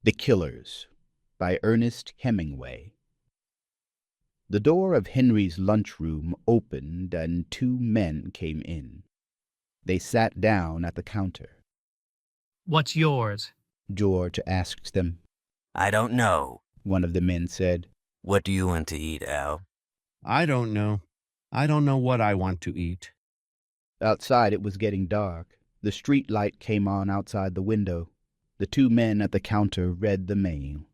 The Killers by Ernest Hemingway. The door of Henry's lunchroom opened and two men came in. They sat down at the counter. "What's yours?" George asked them. "I don't know," one of the men said. "What do you want to eat, Al?" "I don't know. I don't know what I want to eat." Outside it was getting dark. The street light came on outside the window. The two men at the counter read the mail.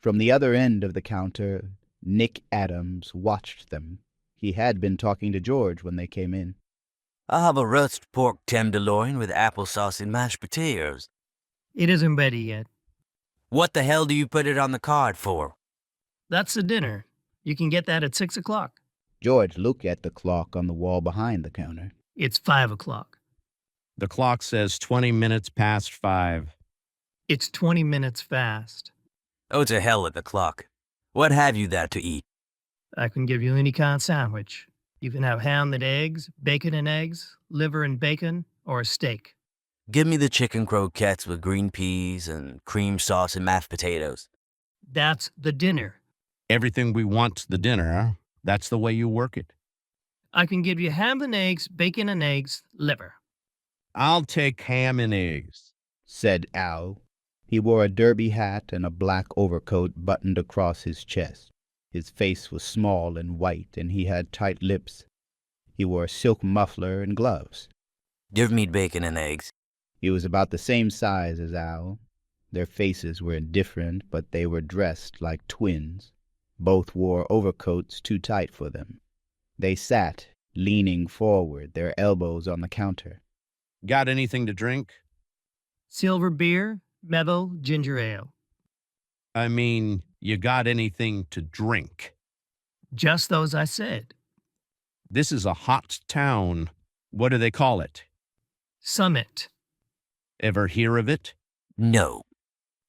From the other end of the counter, Nick Adams watched them. He had been talking to George when they came in. "I'll have a roast pork tenderloin with applesauce and mashed potatoes." "It isn't ready yet." "What the hell do you put it on the card for?" "That's the dinner. You can get that at 6 o'clock. George looked at the clock on the wall behind the counter. It's 5 o'clock. The clock says 20 minutes past 5. It's 20 minutes fast. "Oh, to hell with the clock. What have you there to eat?" I can give you any kind of sandwich. You can have ham and eggs, bacon and eggs, liver and bacon, or a steak." "Give me the chicken croquettes with green peas and cream sauce and mashed potatoes." That's the dinner. Everything we want's the dinner, huh? That's the way you work it. I can give you ham and eggs, bacon and eggs, liver. I'll take ham and eggs, said Al. He wore a derby hat and a black overcoat buttoned across his chest. His face was small and white, and he had tight lips. He wore a silk muffler and gloves. "Give me bacon and eggs." He was about the same size as Al. Their faces were different, but they were dressed like twins. Both wore overcoats too tight for them. They sat, leaning forward, their elbows on the counter. "Got anything to drink?" Silver beer, metal, ginger ale. I mean, you got anything to drink? Just those I said. This is a hot town. What do they call it? Summit. Ever hear of it? "No."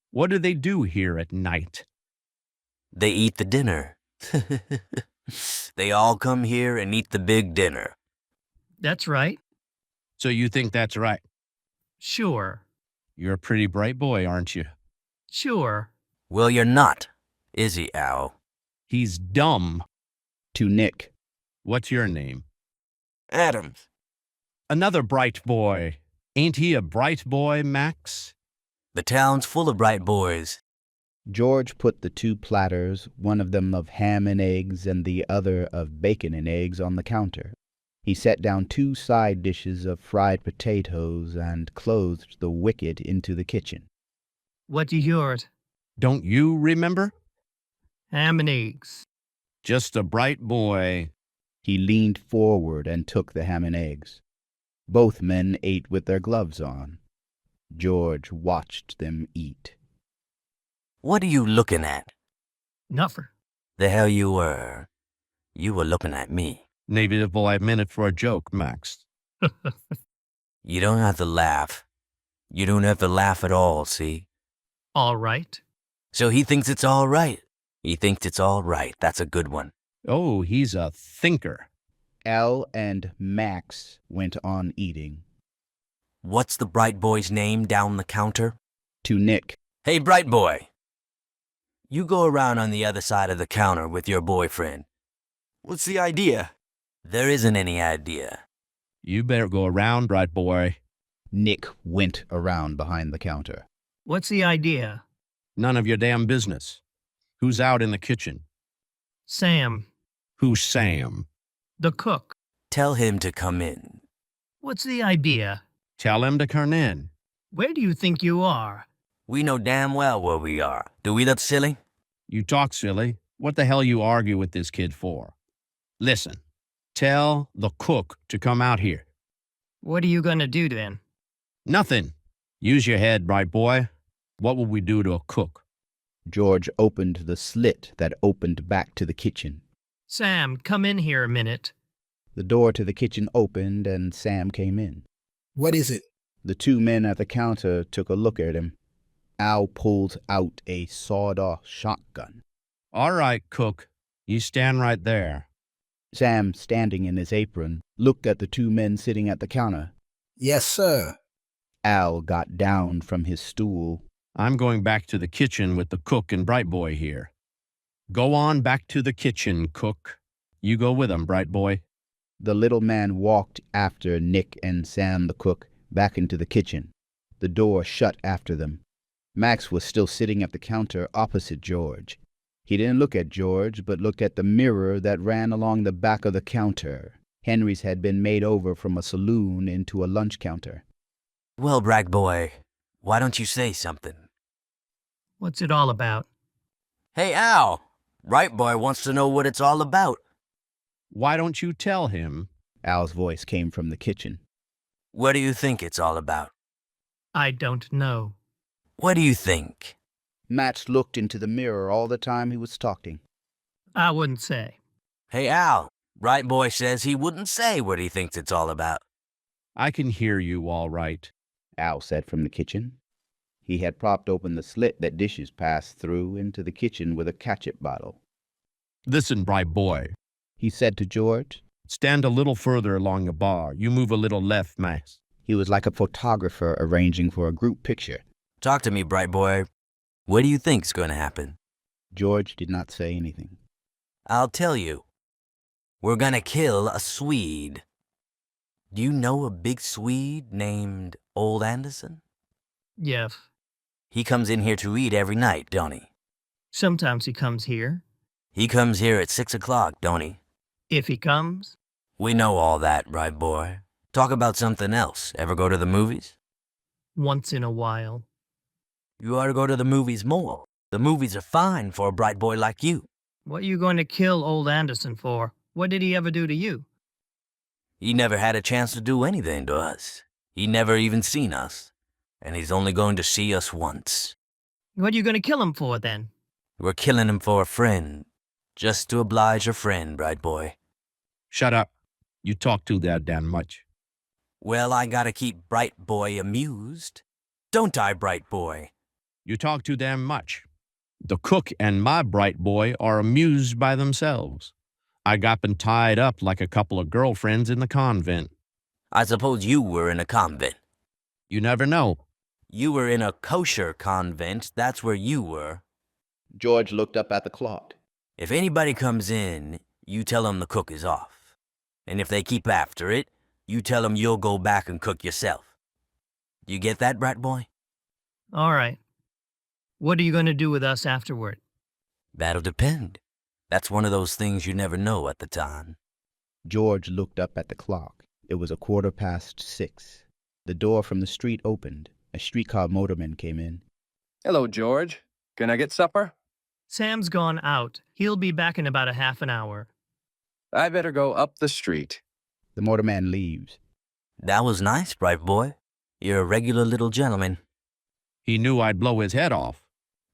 What do they do here at night? "They eat the dinner." "They all come here and eat the big dinner." That's right. So you think that's right? Sure. You're a pretty bright boy, aren't you? Sure. "Well, you're not, is he, Al?" He's dumb. To Nick. What's your name? "Adams." Another bright boy. Ain't he a bright boy, Max? "The town's full of bright boys." George put the two platters, one of them of ham and eggs and the other of bacon and eggs, on the counter. He set down two side dishes of fried potatoes and closed the wicket into the kitchen. What's yours? Don't you remember? Ham and eggs. Just a bright boy. He leaned forward and took the ham and eggs. Both men ate with their gloves on. George watched them eat. "What are you looking at?" Nuffer. "The hell you were. You were looking at me." Native boy, I meant it for a joke, Max. You don't have to laugh. You don't have to laugh at all, see? All right. So he thinks it's all right. He thinks it's all right. That's a good one. Oh, he's a thinker. Al and Max went on eating. "What's the bright boy's name down the counter?" To Nick. "Hey, bright boy. You go around on the other side of the counter with your boyfriend." What's the idea? "There isn't any idea." You better go around, bright boy. Nick went around behind the counter. What's the idea? None of your damn business. Who's out in the kitchen? Sam. Who's Sam? The cook. "Tell him to come in." What's the idea? Tell him to come in. Where do you think you are? We know damn well where we are. Do we look silly? You talk silly. What the hell you argue with this kid for? Listen, tell the cook to come out here. What are you going to do then? Nothing. Use your head, bright boy. What would we do to a cook? George opened the slit that opened back to the kitchen. Sam, come in here a minute. The door to the kitchen opened and Sam came in. What is it? The two men at the counter took a look at him. Al pulled out a sawed-off shotgun. All right, cook. You stand right there. Sam, standing in his apron, looked at the two men sitting at the counter. Yes, sir. Al got down from his stool. I'm going back to the kitchen with the cook and Bright Boy here. Go on back to the kitchen, cook. You go with 'em, Bright Boy. The little man walked after Nick and Sam the cook back into the kitchen. The door shut after them. Max was still sitting at the counter opposite George. He didn't look at George, but looked at the mirror that ran along the back of the counter. Henry's had been made over from a saloon into a lunch counter. Well, Bright Boy, why don't you say something? What's it all about? Hey, Al, Bright Boy wants to know what it's all about. Why don't you tell him? Al's voice came from the kitchen. What do you think it's all about? I don't know. What do you think? Max looked into the mirror all the time he was talking. I wouldn't say. Hey, Al, Bright Boy says he wouldn't say what he thinks it's all about. I can hear you all right. Al said from the kitchen. He had propped open the slit that dishes passed through into the kitchen with a catsup bottle. Listen, Bright Boy. He said to George. Stand a little further along the bar. You move a little left, Max. He was like a photographer arranging for a group picture. Talk to me, Bright Boy. What do you think's going to happen? George did not say anything. I'll tell you. We're going to kill a Swede. Do you know a big Swede named Old Anderson? Yes. He comes in here to eat every night, don't he? Sometimes he comes here. He comes here at 6 o'clock, don't he? If he comes. We know all that, Bright Boy. Talk about something else. Ever go to the movies? Once in a while. You ought to go to the movies more. The movies are fine for a bright boy like you. What are you going to kill old Anderson for? What did he ever do to you? He never had a chance to do anything to us. He never even seen us. And he's only going to see us once. What are you going to kill him for, then? We're killing him for a friend. Just to oblige a friend, Bright Boy. Shut up. You talk too damn much. Well, I gotta keep Bright Boy amused. Don't I, Bright Boy? You talk too damn much. The cook and my Bright Boy are amused by themselves. I got them tied up like a couple of girlfriends in the convent. I suppose you were in a convent. You never know. You were in a kosher convent, that's where you were. George looked up at the clock. If anybody comes in, you tell them the cook is off. And if they keep after it, you tell them you'll go back and cook yourself. You get that, Bright Boy? All right. What are you going to do with us afterward? That'll depend. That's one of those things you never know at the time. George looked up at the clock. It was 6:15. The door from the street opened. A streetcar motorman came in. Hello, George. Can I get supper? Sam's gone out. He'll be back in about a half an hour. I better go up the street. The motorman leaves. That was nice, Bright Boy. You're a regular little gentleman. He knew I'd blow his head off.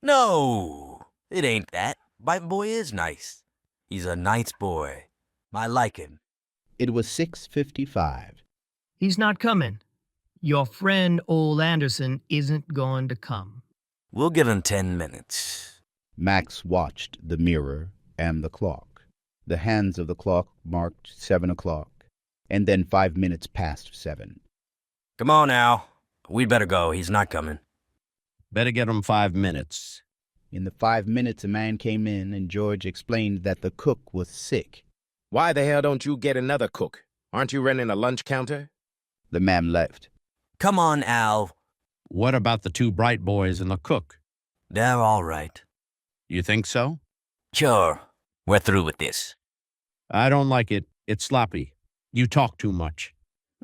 No, it ain't that. Bright Boy is nice. He's a nice boy. I like him. It was 6:55. He's not coming. Your friend, old Anderson, isn't going to come. We'll give him 10 minutes. Max watched the mirror and the clock. The hands of the clock marked 7 o'clock, and then 5 minutes past 7. Come on now. We'd better go. He's not coming. Better get him 5 minutes. In the 5 minutes, a man came in, and George explained that the cook was sick. Why the hell don't you get another cook? Aren't you running a lunch counter? The man left. Come on, Al. What about the two Bright Boys and the cook? They're all right. You think so? Sure. We're through with this. I don't like it. It's sloppy. You talk too much.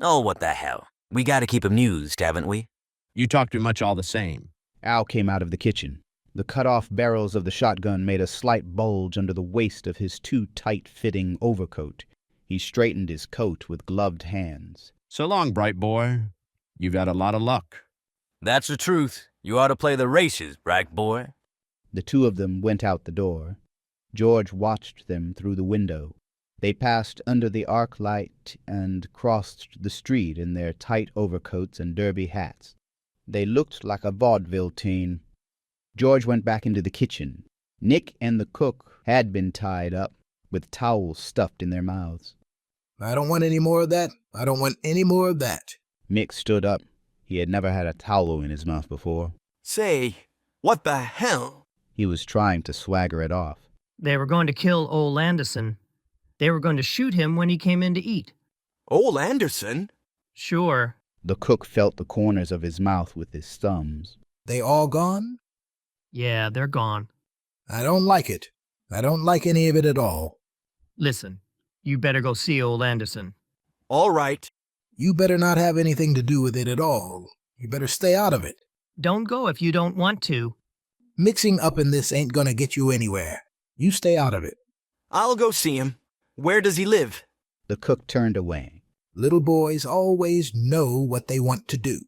Oh, what the hell. We gotta keep amused, haven't we? You talk too much all the same. Al came out of the kitchen. The cut-off barrels of the shotgun made a slight bulge under the waist of his too tight-fitting overcoat. He straightened his coat with gloved hands. So long, Bright Boy. You've had a lot of luck. That's the truth. You ought to play the races, Bright Boy. The two of them went out the door. George watched them through the window. They passed under the arc light and crossed the street in their tight overcoats and derby hats. They looked like a vaudeville team. George went back into the kitchen. Nick and the cook had been tied up, with towels stuffed in their mouths. I don't want any more of that. I don't want any more of that. Mick stood up. He had never had a towel in his mouth before. Say, What the hell? He was trying to swagger it off. They were going to kill old Anderson. They were going to shoot him when he came in to eat. Old Anderson? Sure. The cook felt the corners of his mouth with his thumbs. They all gone? Yeah, they're gone. I don't like it. I don't like any of it at all. Listen, you better go see old Anderson. All right. You better not have anything to do with it at all. You better stay out of it. Don't go if you don't want to. Mixing up in this ain't gonna get you anywhere. You stay out of it. I'll go see him. Where does he live? The cook turned away. Little boys always know what they want to do.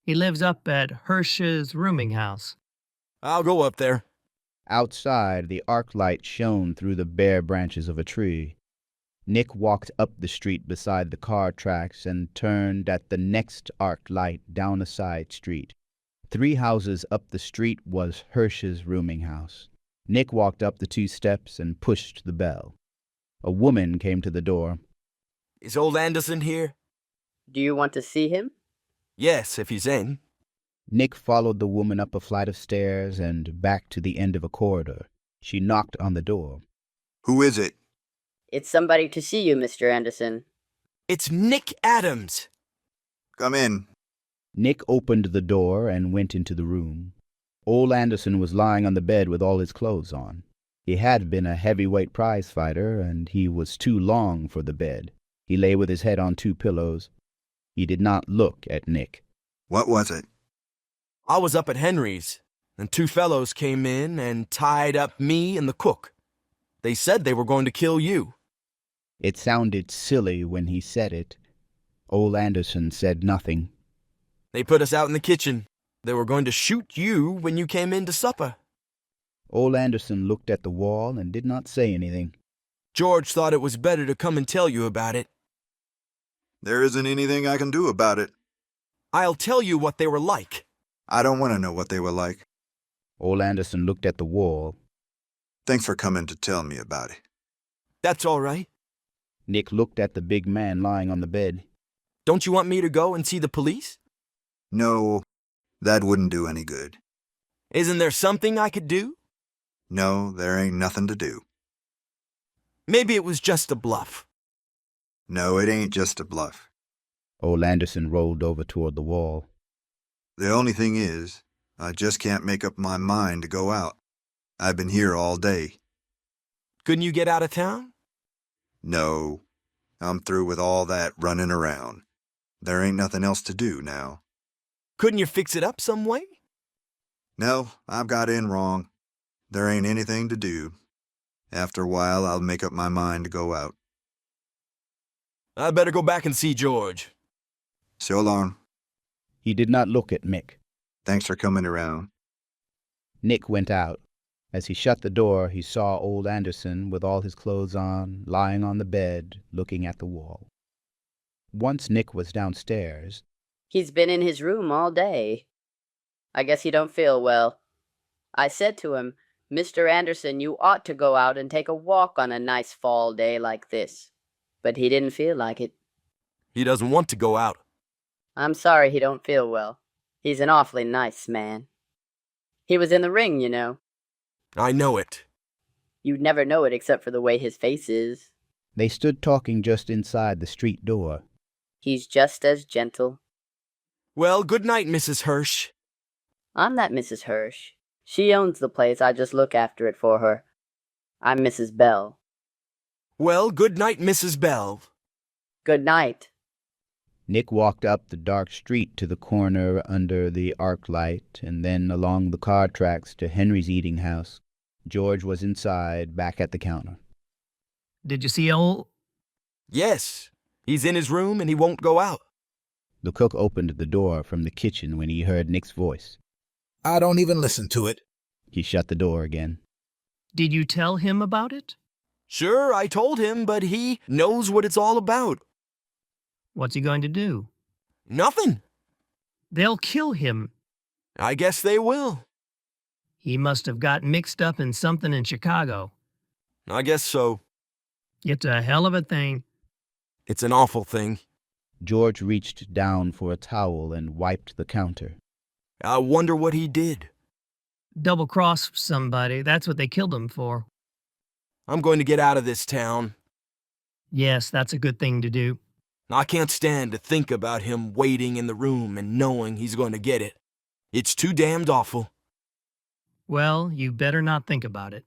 He lives up at Hirsch's rooming house. I'll go up there. Outside, the arc light shone through the bare branches of a tree. Nick walked up the street beside the car tracks and turned at the next arc light down a side street. 3 houses up the street was Hirsch's rooming house. Nick walked up the 2 steps and pushed the bell. A woman came to the door. Is old Anderson here? Do you want to see him? Yes, if he's in. Nick followed the woman up a flight of stairs and back to the end of a corridor. She knocked on the door. Who is it? It's somebody to see you, Mr. Anderson. It's Nick Adams. Come in. Nick opened the door and went into the room. Old Anderson was lying on the bed with all his clothes on. He had been a heavyweight prize fighter, and he was too long for the bed. He lay with his head on 2 pillows. He did not look at Nick. What was it? I was up at Henry's, and 2 fellows came in and tied up me and the cook. They said they were going to kill you. It sounded silly when he said it. Old Anderson said nothing. They put us out in the kitchen. They were going to shoot you when you came in to supper. Old Anderson looked at the wall and did not say anything. George thought it was better to come and tell you about it. There isn't anything I can do about it. I'll tell you what they were like. I don't want to know what they were like. Old Anderson looked at the wall. Thanks for coming to tell me about it. That's all right. Nick looked at the big man lying on the bed. Don't you want me to go and see the police? No, that wouldn't do any good. Isn't there something I could do? No, there ain't nothing to do. Maybe it was just a bluff. No, it ain't just a bluff. Old Anderson rolled over toward the wall. The only thing is, I just can't make up my mind to go out. I've been here all day. Couldn't you get out of town? No, I'm through with all that running around. There ain't nothing else to do now. Couldn't you fix it up some way? No, I've got in wrong. There ain't anything to do. After a while, I'll make up my mind to go out. I better go back and see George. So long. He did not look at Mick. Thanks for coming around. Nick went out. As he shut the door, he saw old Anderson with all his clothes on, lying on the bed, looking at the wall. Once Nick was downstairs. He's been in his room all day. I guess he don't feel well. I said to him, Mr. Anderson, you ought to go out and take a walk on a nice fall day like this. But he didn't feel like it. He doesn't want to go out. I'm sorry he don't feel well. He's an awfully nice man. He was in the ring, you know. I know it. You'd never know it except for the way his face is. They stood talking just inside the street door. He's just as gentle. Well, good night, Mrs. Hirsch. I'm not Mrs. Hirsch. She owns the place. I just look after it for her. I'm Mrs. Bell. Well, good night, Mrs. Bell. Good night. Nick walked up the dark street to the corner under the arc light and then along the car tracks to Henry's eating house. George was inside, back at the counter. Did you see old? Yes. He's in his room and he won't go out. The cook opened the door from the kitchen when he heard Nick's voice. I don't even listen to it. He shut the door again. Did you tell him about it? Sure, I told him, but he knows what it's all about. What's he going to do? Nothing. They'll kill him. I guess they will. He must have got mixed up in something in Chicago. I guess so. It's a hell of a thing. It's an awful thing. George reached down for a towel and wiped the counter. I wonder what he did. Double-cross somebody, that's what they killed him for. I'm going to get out of this town. Yes, that's a good thing to do. I can't stand to think about him waiting in the room and knowing he's going to get it. It's too damned awful. Well, you better not think about it.